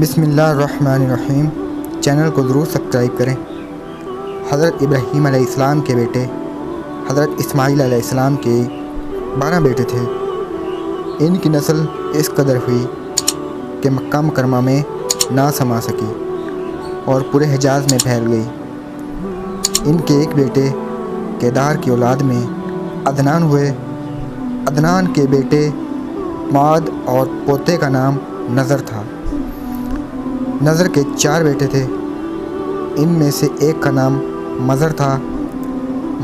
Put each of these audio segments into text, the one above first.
بسم اللہ الرحمن الرحیم۔ چینل کو ضرور سبسکرائب کریں۔ حضرت ابراہیم علیہ السلام کے بیٹے حضرت اسماعیل علیہ السلام کے 12 بیٹے تھے۔ ان کی نسل اس قدر ہوئی کہ مکہ مکرمہ میں نہ سما سکی اور پورے حجاز میں پھیل گئی۔ ان کے ایک بیٹے کیدار کی اولاد میں عدنان ہوئے۔ عدنان کے بیٹے معد اور پوتے کا نام نظر تھا۔ نظر کے 4 بیٹے تھے، ان میں سے ایک کا نام مضر تھا۔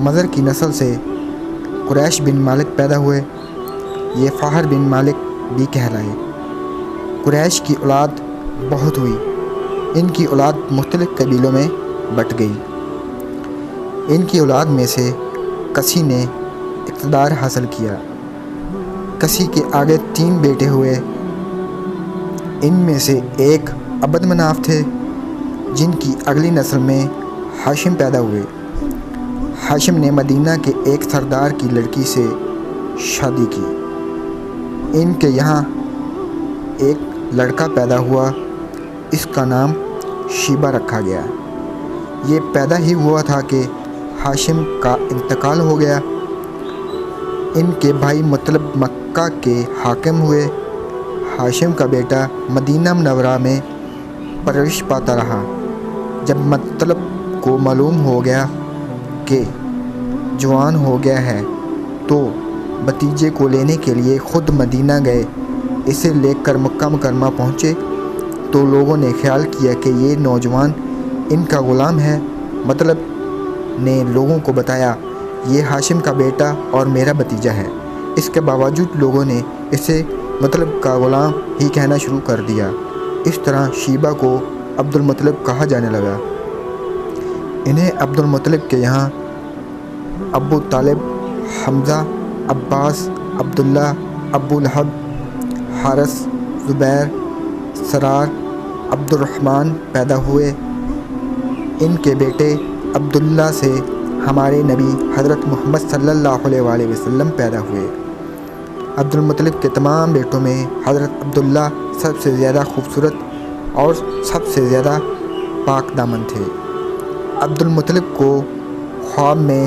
مضر کی نسل سے قریش بن مالک پیدا ہوئے، یہ فہر بن مالک بھی کہلائے۔ قریش کی اولاد بہت ہوئی، ان کی اولاد مختلف قبیلوں میں بٹ گئی۔ ان کی اولاد میں سے کسی نے اقتدار حاصل کیا۔ کسی کے آگے 3 بیٹے ہوئے، ان میں سے ایک عبد مناف تھے، جن کی اگلی نسل میں ہاشم پیدا ہوئے۔ ہاشم نے مدینہ کے ایک سردار کی لڑکی سے شادی کی۔ ان کے یہاں ایک لڑکا پیدا ہوا، اس کا نام شیبہ رکھا گیا۔ یہ پیدا ہی ہوا تھا کہ ہاشم کا انتقال ہو گیا۔ ان کے بھائی مطلب مکہ کے حاکم ہوئے۔ ہاشم کا بیٹا مدینہ منورہ میں پرورش پاتا رہا۔ جب مطلب کو معلوم ہو گیا کہ جوان ہو گیا ہے تو بھتیجے کو لینے کے لیے خود مدینہ گئے۔ اسے لے کر مکہ مکرمہ پہنچے تو لوگوں نے خیال کیا کہ یہ نوجوان ان کا غلام ہے۔ مطلب نے لوگوں کو بتایا یہ ہاشم کا بیٹا اور میرا بھتیجا ہے۔ اس کے باوجود لوگوں نے اسے مطلب کا غلام ہی کہنا شروع کر دیا۔ اس طرح شیبہ کو عبد المطلب کہا جانے لگا۔ انہیں عبد المطلب کے یہاں ابو طالب، حمزہ، عباس، عبداللہ، ابو لہب، حارث، زبیر، سرار، عبد الرحمن پیدا ہوئے۔ ان کے بیٹے عبداللہ سے ہمارے نبی حضرت محمد صلی اللہ علیہ وآلہ وسلم پیدا ہوئے۔ عبد المطلب کے تمام بیٹوں میں حضرت عبداللہ سب سے زیادہ خوبصورت اور سب سے زیادہ پاک دامن تھے۔ عبد المطلب کو خواب میں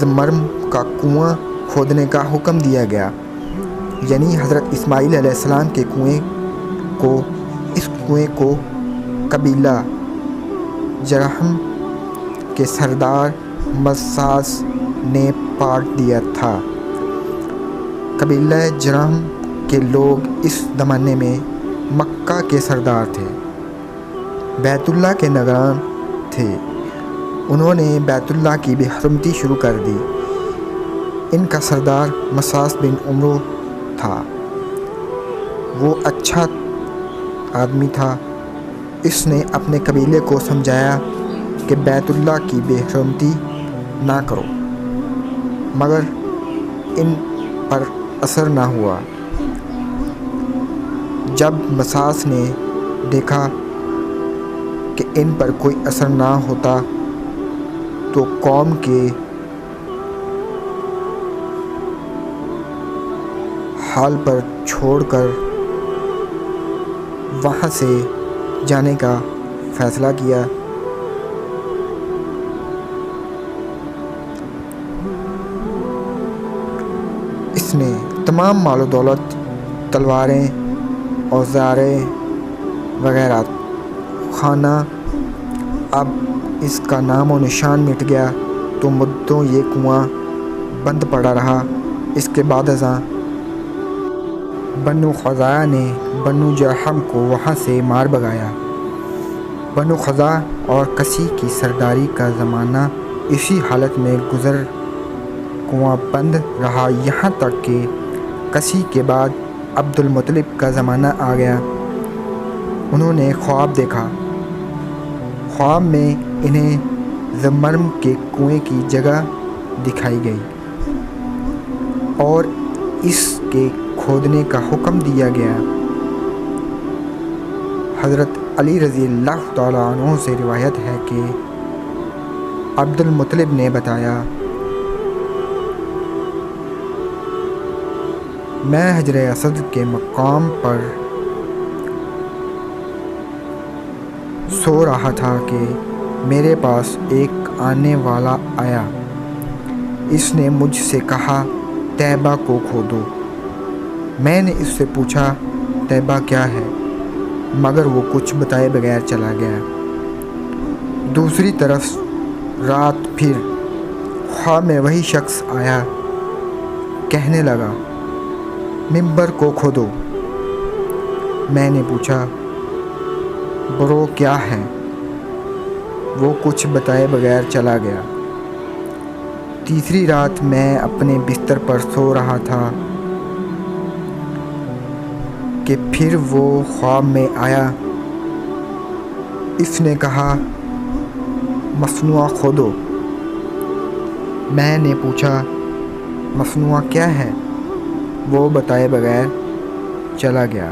زمرم کا کنواں کھودنے کا حکم دیا گیا، یعنی حضرت اسماعیل علیہ السلام کے اس کنویں کو قبیلہ جرہم کے سردار مساس نے پاٹ دیا تھا۔ قبیلہ جرہم کے لوگ اس زمانے میں مکہ کے سردار تھے، بیت اللہ کے نگران تھے۔ انہوں نے بیت اللہ کی بے حرمتی شروع کر دی۔ ان کا سردار مساس بن عمرو تھا، وہ اچھا آدمی تھا۔ اس نے اپنے قبیلے کو سمجھایا کہ بیت اللہ کی بے حرمتی نہ کرو، مگر ان پر اثر نہ ہوا۔ جب مساس نے دیکھا کہ ان پر کوئی اثر نہ ہوتا تو قوم کے حال پر چھوڑ کر وہاں سے جانے کا فیصلہ کیا۔ اس نے تمام مال و دولت، تلواریں، اوزاریں وغیرہ خانہ۔ اب اس کا نام و نشان مٹ گیا تو مدتوں یہ کنواں بند پڑا رہا۔ اس کے بعد ازاں بنو خزاعہ نے بنو جرہم کو وہاں سے مار بھگایا۔ بنو خزاعہ اور کسی کی سرداری کا زمانہ اسی حالت میں گزر، کنواں بند رہا، یہاں تک کہ کسی کے بعد عبد المطلب کا زمانہ آ گیا۔ انہوں نے خواب دیکھا۔ خواب میں انہیں زمرم کے کنویں کی جگہ دکھائی گئی اور اس کے کھودنے کا حکم دیا گیا۔ حضرت علی رضی اللہ تعالیٰ عنہ سے روایت ہے کہ عبد المطلب نے بتایا، میں حجر اسود کے مقام پر سو رہا تھا کہ میرے پاس ایک آنے والا آیا۔ اس نے مجھ سے کہا طیبہ کو کھودو۔ میں نے اس سے پوچھا طیبہ کیا ہے، مگر وہ کچھ بتائے بغیر چلا گیا۔ دوسری طرف رات پھر خواب میں وہی شخص آیا، کہنے لگا ممبر کو کھودو۔ میں نے پوچھا برو کیا ہے، وہ کچھ بتائے بغیر چلا گیا۔ تیسری رات میں اپنے بستر پر سو رہا تھا کہ پھر وہ خواب میں آیا۔ اس نے کہا مصنوعہ کھودو۔ میں نے پوچھا مصنوعہ کیا ہے، وہ بتائے بغیر چلا گیا۔